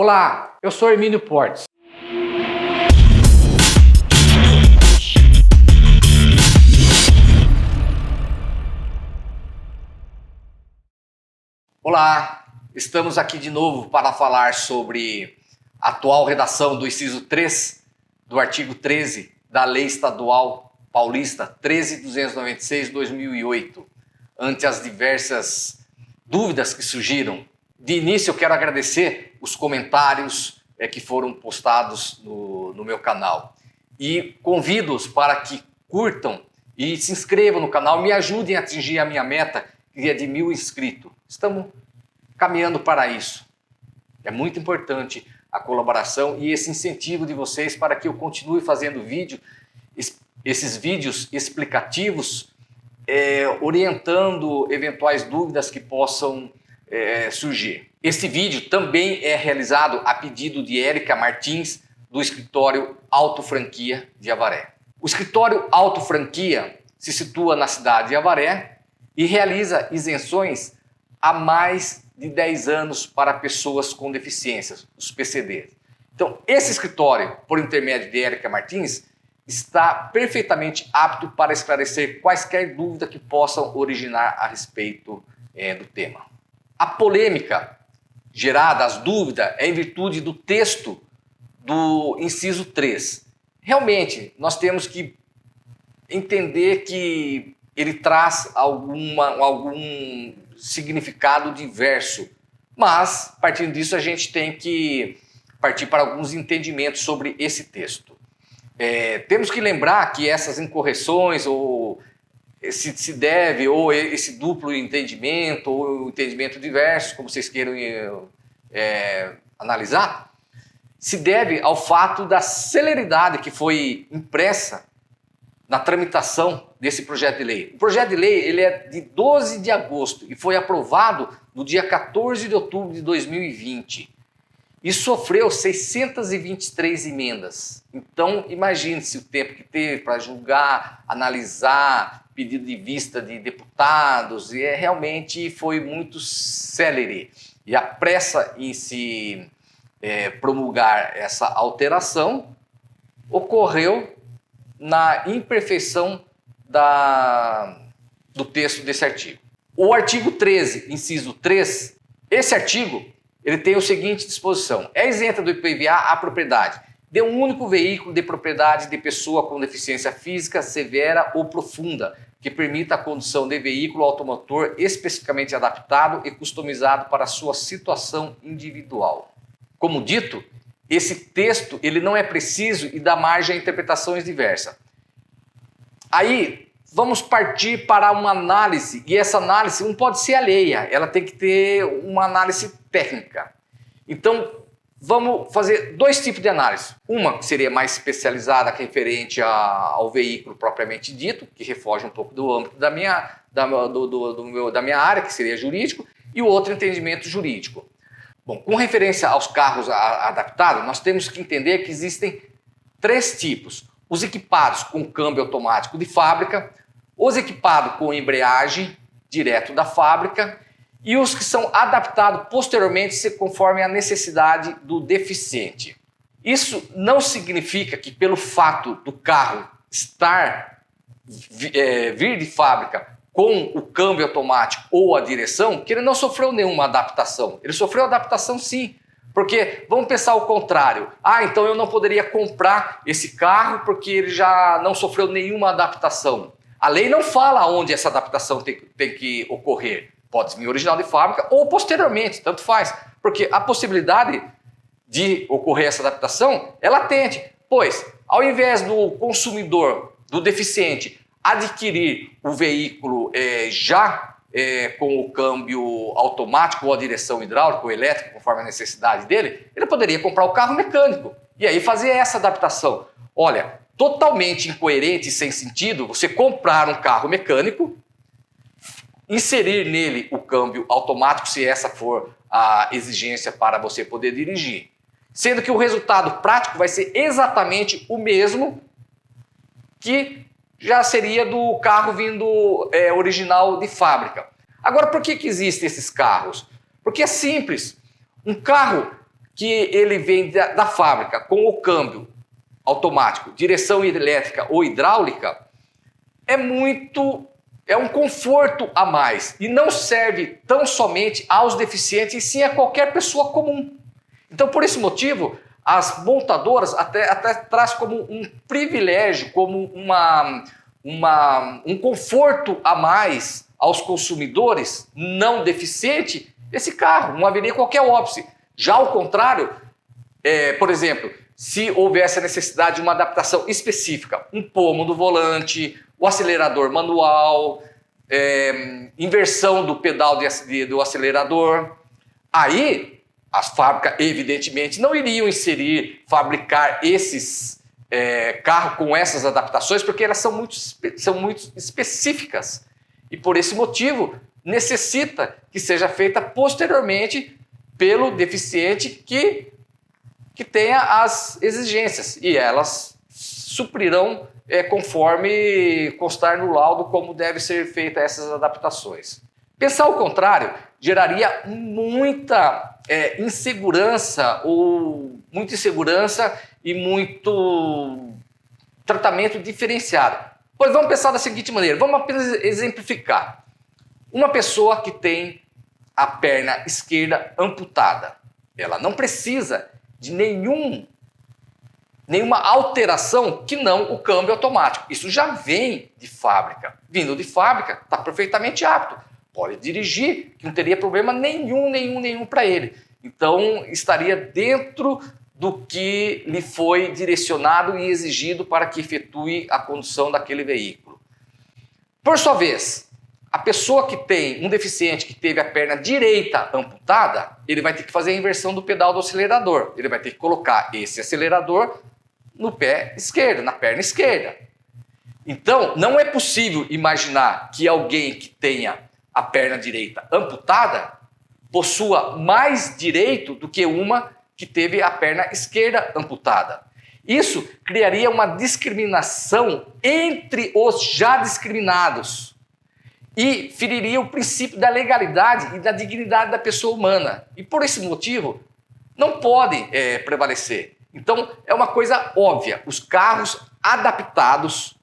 Olá, eu sou Hermínio Portes. Olá, estamos aqui de novo para falar sobre a atual redação do inciso 3 do artigo 13 da Lei Estadual Paulista 13.296/2008, ante as diversas dúvidas que surgiram. De início, eu quero agradecer os comentários que foram postados no meu canal e convido-os para que curtam e se inscrevam no canal e me ajudem a atingir a minha meta, que é de 1.000 inscritos. Estamos caminhando para isso. É muito importante a colaboração e esse incentivo de vocês para que eu continue fazendo esses vídeos explicativos, orientando eventuais dúvidas que possam surgir. Esse vídeo também é realizado a pedido de Érica Martins, do escritório Auto Franquia de Avaré. O escritório Auto Franquia se situa na cidade de Avaré e realiza isenções há mais de 10 anos para pessoas com deficiências, os PCDs. Então, esse escritório, por intermédio de Érica Martins, está perfeitamente apto para esclarecer quaisquer dúvidas que possam originar a respeito do tema. A polêmica gerada, as dúvidas, é em virtude do texto do inciso 3. Realmente, nós temos que entender que ele traz algum significado diverso, mas, partindo disso, a gente tem que partir para alguns entendimentos sobre esse texto. Temos que lembrar que essas incorreções, ou se deve, ou esse duplo entendimento, ou entendimento diverso, como vocês queiram analisar, se deve ao fato da celeridade que foi impressa na tramitação desse projeto de lei. O projeto de lei ele é de 12 de agosto e foi aprovado no dia 14 de outubro de 2020. E sofreu 623 emendas. Então, imagine-se o tempo que teve para julgar, analisar, pedido de vista de deputados, e realmente foi muito célere. E a pressa em se promulgar essa alteração ocorreu na imperfeição do texto desse artigo. O artigo 13, inciso 3, esse artigo ele tem o seguinte disposição: é isenta do IPVA a propriedade de um único veículo de propriedade de pessoa com deficiência física severa ou profunda, que permita a condução de veículo automotor especificamente adaptado e customizado para a sua situação individual. Como dito, esse texto ele não é preciso e dá margem a interpretações diversas. Aí vamos partir para uma análise, e essa análise não pode ser alheia, ela tem que ter uma análise técnica. Então, vamos fazer dois tipos de análise. Uma que seria mais especializada, referente ao veículo propriamente dito, que refoge um pouco do âmbito da minha área, que seria jurídico, e o outro entendimento jurídico. Bom, com referência aos carros adaptados, nós temos que entender que existem três tipos: os equipados com câmbio automático de fábrica, os equipados com embreagem direto da fábrica e os que são adaptados posteriormente conforme a necessidade do deficiente. Isso não significa que pelo fato do carro vir de fábrica com o câmbio automático ou a direção, que ele não sofreu nenhuma adaptação. Ele sofreu adaptação sim, porque vamos pensar o contrário. Então eu não poderia comprar esse carro porque ele já não sofreu nenhuma adaptação. A lei não fala onde essa adaptação tem que ocorrer. Pode vir original de fábrica ou posteriormente, tanto faz. Porque a possibilidade de ocorrer essa adaptação é latente, pois ao invés do consumidor, do deficiente, adquirir o veículo com o câmbio automático ou a direção hidráulica ou elétrica, conforme a necessidade dele, ele poderia comprar o carro mecânico e aí fazer essa adaptação. Olha, totalmente incoerente e sem sentido você comprar um carro mecânico, inserir nele o câmbio automático, se essa for a exigência para você poder dirigir. Sendo que o resultado prático vai ser exatamente o mesmo que já seria do carro vindo original de fábrica. Agora, por que existem esses carros? Porque é simples. Um carro que ele vem da fábrica com o câmbio automático, direção elétrica ou hidráulica, é um conforto a mais e não serve tão somente aos deficientes, e sim a qualquer pessoa comum. Então, por esse motivo, as montadoras até trazem como um privilégio, como um conforto a mais aos consumidores não deficientes esse carro, não haveria qualquer óbice. Já ao contrário, por exemplo, se houvesse a necessidade de uma adaptação específica, um pomo do volante, o acelerador manual, inversão do pedal do acelerador, aí as fábricas evidentemente não iriam fabricar esses carros com essas adaptações, porque elas são muito específicas e por esse motivo necessita que seja feita posteriormente pelo deficiente que tenha as exigências, e elas suprirão conforme constar no laudo como deve ser feita essas adaptações. Pensar o contrário geraria muita insegurança e muito tratamento diferenciado. Pois vamos pensar da seguinte maneira, vamos apenas exemplificar. Uma pessoa que tem a perna esquerda amputada, ela não precisa de nenhuma alteração que não o câmbio automático. Isso já vem de fábrica. Vindo de fábrica, está perfeitamente apto. Pode dirigir, que não teria problema nenhum para ele. Então, estaria dentro do que lhe foi direcionado e exigido para que efetue a condução daquele veículo. Por sua vez, a pessoa que tem um deficiente que teve a perna direita amputada, ele vai ter que fazer a inversão do pedal do acelerador. Ele vai ter que colocar esse acelerador no pé esquerdo, na perna esquerda. Então, não é possível imaginar que alguém que tenha a perna direita amputada possua mais direito do que uma que teve a perna esquerda amputada. Isso criaria uma discriminação entre os já discriminados e feriria o princípio da legalidade e da dignidade da pessoa humana. E por esse motivo, não podem prevalecer. Então, é uma coisa óbvia. Os carros adaptados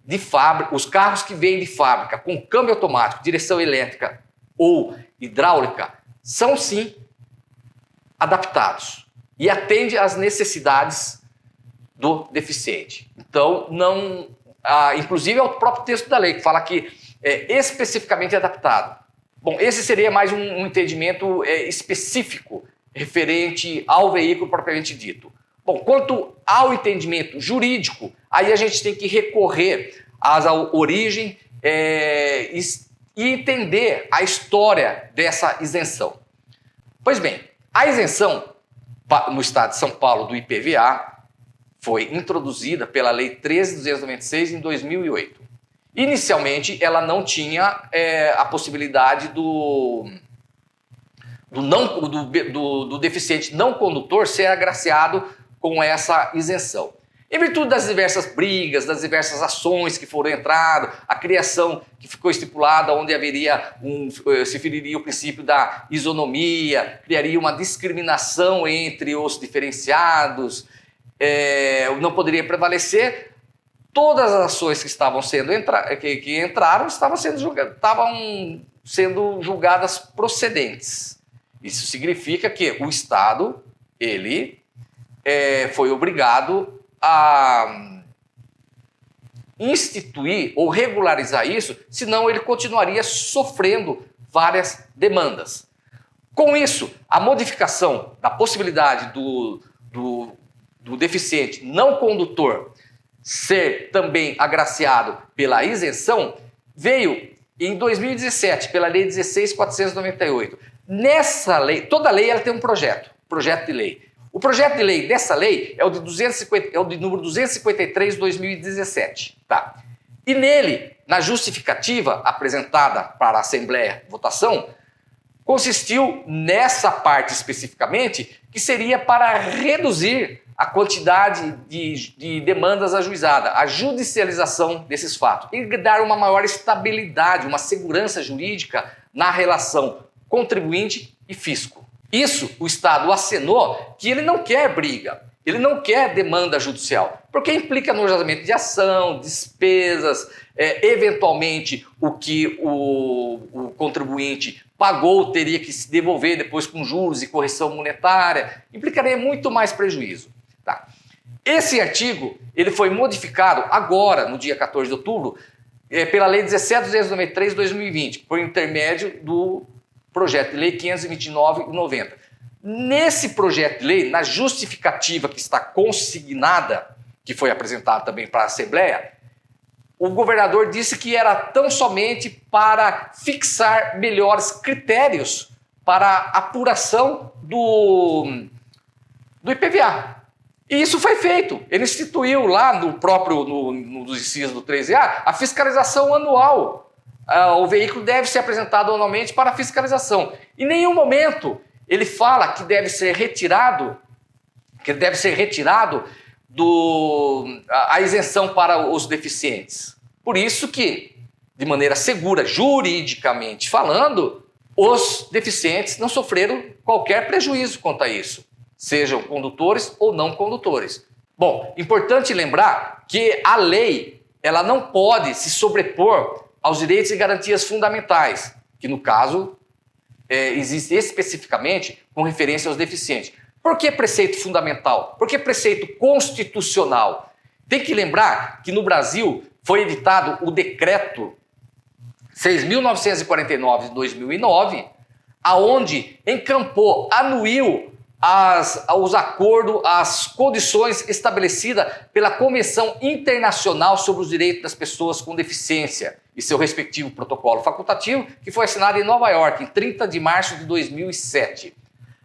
de fábrica, os carros que vêm de fábrica com câmbio automático, direção elétrica ou hidráulica, são sim adaptados e atendem às necessidades do deficiente. Então, inclusive é o próprio texto da lei que fala que é especificamente adaptado. Bom, esse seria mais um entendimento específico referente ao veículo propriamente dito. Bom, quanto ao entendimento jurídico, aí a gente tem que recorrer à origem e entender a história dessa isenção. Pois bem, a isenção no estado de São Paulo do IPVA foi introduzida pela Lei 13.296 em 2008. Inicialmente, ela não tinha a possibilidade do deficiente não condutor ser agraciado com essa isenção. Em virtude das diversas brigas, das diversas ações que foram entradas, a criação que ficou estipulada onde se feriria o princípio da isonomia, criaria uma discriminação entre os diferenciados, não poderia prevalecer. Todas as ações que estavam entraram estavam sendo julgadas procedentes. Isso significa que o Estado foi obrigado a instituir ou regularizar isso, senão ele continuaria sofrendo várias demandas. Com isso, a modificação da possibilidade do deficiente não condutor ser também agraciado pela isenção veio em 2017, pela Lei 16.498. Nessa lei, toda lei ela tem um projeto de lei. O projeto de lei dessa lei é o de número 253 de 2017. Tá? E nele, na justificativa apresentada para a Assembleia votação, consistiu nessa parte especificamente que seria para reduzir a quantidade de demandas ajuizadas, a judicialização desses fatos e dar uma maior estabilidade, uma segurança jurídica na relação contribuinte e fisco. Isso o Estado acenou que ele não quer briga, ele não quer demanda judicial, porque implica no ajustamento de ação, despesas, eventualmente o que o contribuinte pagou teria que se devolver depois com juros e correção monetária, implicaria muito mais prejuízo. Tá? Esse artigo ele foi modificado agora, no dia 14 de outubro, pela Lei 17.293 de 2020, por intermédio do projeto de lei 529/90. Nesse projeto de lei, na justificativa que está consignada, que foi apresentada também para a Assembleia, o governador disse que era tão somente para fixar melhores critérios para a apuração do IPVA. E isso foi feito. Ele instituiu lá no próprio, no inciso do 13A, a fiscalização anual. O veículo deve ser apresentado anualmente para fiscalização. Em nenhum momento ele fala que deve ser retirado, a isenção para os deficientes. Por isso que, de maneira segura, juridicamente falando, os deficientes não sofreram qualquer prejuízo quanto a isso, sejam condutores ou não condutores. Bom, importante lembrar que a lei ela não pode se sobrepor aos direitos e garantias fundamentais, que no caso existe especificamente com referência aos deficientes. Por que preceito fundamental? Por que preceito constitucional? Tem que lembrar que no Brasil foi editado o decreto 6.949 de 2009, aonde encampou, anuiu os acordos, as condições estabelecidas pela Convenção Internacional sobre os Direitos das Pessoas com Deficiência e seu respectivo protocolo facultativo, que foi assinado em Nova York, em 30 de março de 2007.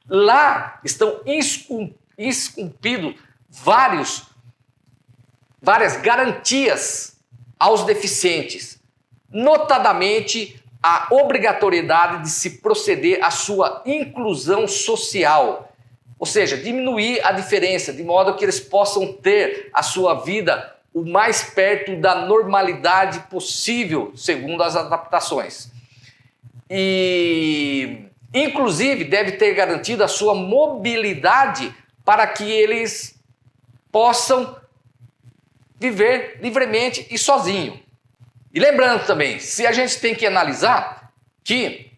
Lá estão esculpidos várias garantias aos deficientes, notadamente a obrigatoriedade de se proceder à sua inclusão social, ou seja, diminuir a diferença, de modo que eles possam ter a sua vida o mais perto da normalidade possível, segundo as adaptações. E, inclusive, deve ter garantido a sua mobilidade para que eles possam viver livremente e sozinho. E lembrando também, se a gente tem que analisar que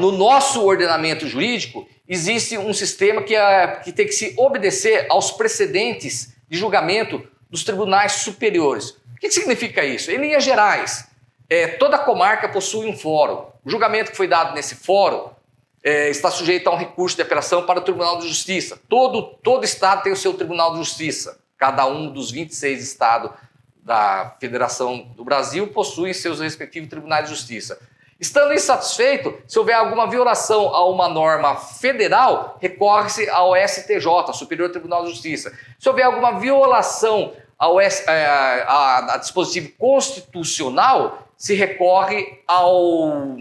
no nosso ordenamento jurídico existe um sistema que tem que se obedecer aos precedentes de julgamento dos tribunais superiores. O que significa isso? Em linhas gerais, toda comarca possui um fórum. O julgamento que foi dado nesse fórum está sujeito a um recurso de apelação para o Tribunal de Justiça. Todo estado tem o seu Tribunal de Justiça. Cada um dos 26 estados da Federação do Brasil possui seus respectivos tribunais de justiça. Estando insatisfeito, se houver alguma violação a uma norma federal, recorre-se ao STJ, Superior Tribunal de Justiça. Se houver alguma violação a dispositivo constitucional, se recorre ao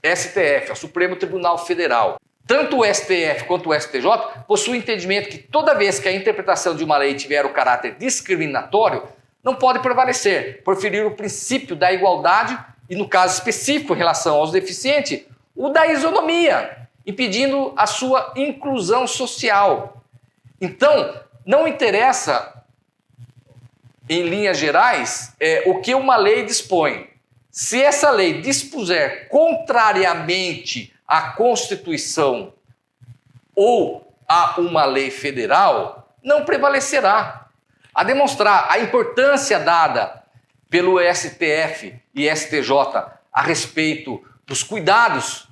STF, ao Supremo Tribunal Federal. Tanto o STF quanto o STJ possuem entendimento que toda vez que a interpretação de uma lei tiver o caráter discriminatório, não pode prevalecer, por ferir o princípio da igualdade e, no caso específico em relação aos deficientes, o da isonomia, impedindo a sua inclusão social. Então, não interessa, em linhas gerais, o que uma lei dispõe. Se essa lei dispuser contrariamente à Constituição ou a uma lei federal, não prevalecerá. A demonstrar a importância dada pelo STF e STJ a respeito dos cuidados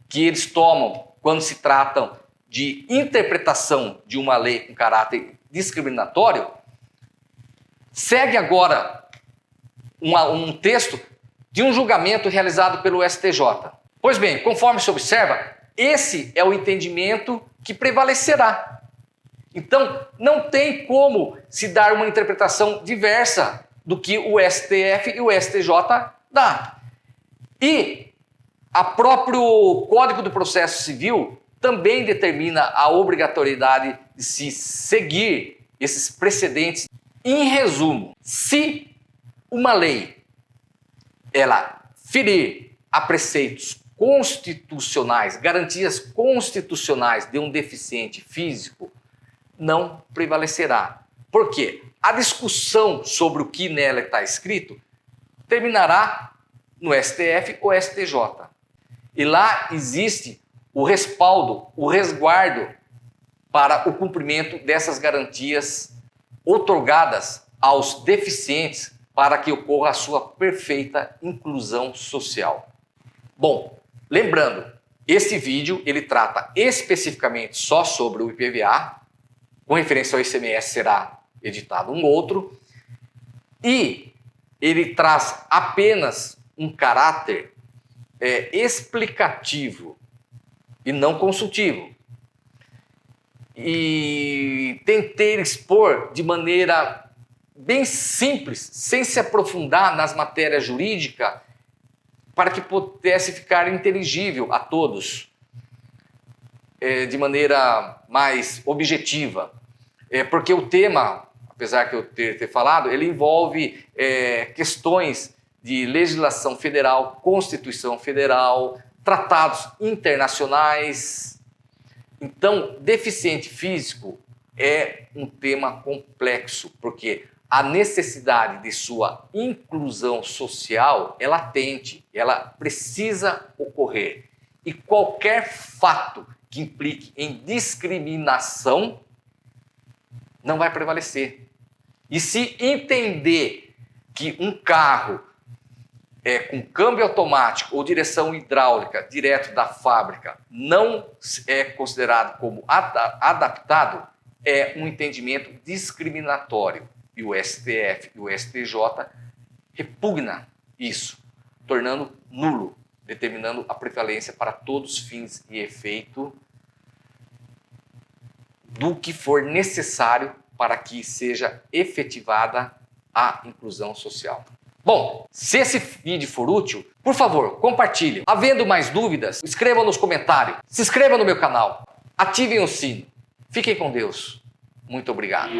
que eles tomam quando se tratam de interpretação de uma lei com caráter discriminatório, segue agora um texto de um julgamento realizado pelo STJ. Pois bem, conforme se observa, esse é o entendimento que prevalecerá. Então, não tem como se dar uma interpretação diversa do que o STF e o STJ dá. E o próprio Código do Processo Civil também determina a obrigatoriedade de se seguir esses precedentes. Em resumo, se uma lei ela ferir a preceitos constitucionais, garantias constitucionais de um deficiente físico, não prevalecerá. Por quê? A discussão sobre o que nela está escrito terminará no STF ou STJ. E lá existe o respaldo, o resguardo para o cumprimento dessas garantias outorgadas aos deficientes para que ocorra a sua perfeita inclusão social. Bom, lembrando, esse vídeo ele trata especificamente só sobre o IPVA, com referência ao ICMS será editado um outro, e ele traz apenas um caráter explicativo e não consultivo. E tentei expor de maneira bem simples, sem se aprofundar nas matérias jurídicas, para que pudesse ficar inteligível a todos, de maneira mais objetiva. Porque o tema, apesar que eu ter falado, ele envolve questões de legislação federal, Constituição Federal, tratados internacionais. Então, deficiente físico é um tema complexo, porque a necessidade de sua inclusão social é latente, ela precisa ocorrer. E qualquer fato que implique em discriminação não vai prevalecer. E se entender que um carro com câmbio automático ou direção hidráulica direto da fábrica não é considerado como adaptado, é um entendimento discriminatório. E o STF e o STJ repugna isso, tornando nulo, determinando a prevalência para todos os fins e efeito do que for necessário para que seja efetivada a inclusão social. Bom, se esse vídeo for útil, por favor, compartilhe. Havendo mais dúvidas, escrevam nos comentários. Se inscrevam no meu canal. Ativem o sino. Fiquem com Deus. Muito obrigado.